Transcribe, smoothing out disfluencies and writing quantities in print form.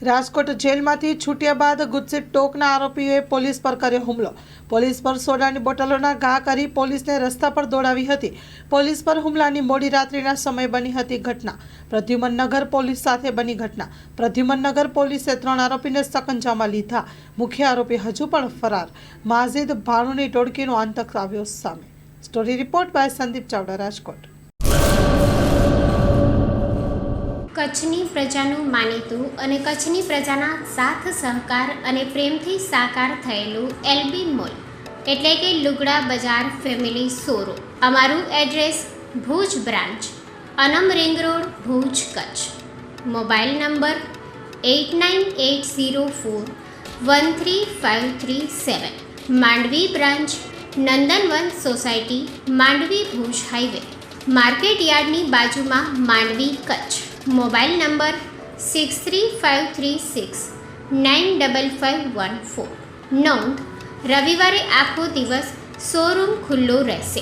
રાજકોટ જેલમાંથી છૂટ્યા બાદ ગુજસિત ટોકના આરોપીઓએ પોલીસ પર કર્યો હુમલો। પોલીસ પર સોડાની બોટલોના ઘા કરી પોલીસને રસ્તા પર દોડાવી હતી। પોલીસ પર હુમલાની મોડી રાત્રિના સમયે બની હતી ઘટના। પ્રદ્યુમનનગર પોલીસ સાથે બની ઘટના। પ્રદ્યુમનનગર પોલીસે 3 આરોપીને સકંજામાં લીધા। મુખ્ય આરોપી હજુ પણ ફરાર। માઝીદ ભાણુની ટોળકીનો આતંક આવ્યો સામે। Story report by Sandeep Chavda, Rajkot. કચ્છની પ્રજાનું માનીતું અને કચ્છની પ્રજાના સાથ સહકાર અને પ્રેમથી સાકાર થયેલું એલબી મોલ એટલે કે લુગડા બજાર ફેમિલી શોરૂમ। અમારું address Bhuj branch, Anam ring road, Bhuj, Kutch. Mobile number 8980413537। Mandvi branch, Nandanvan society, Mandvi, Bhuj highway, market યાર્ડની બાજુમાં, માંડવી, કચ્છ। Mobile number 6353695514। નોંધ: રવિવારે આખો દિવસ શોરૂમ ખુલ્લો રહેશે।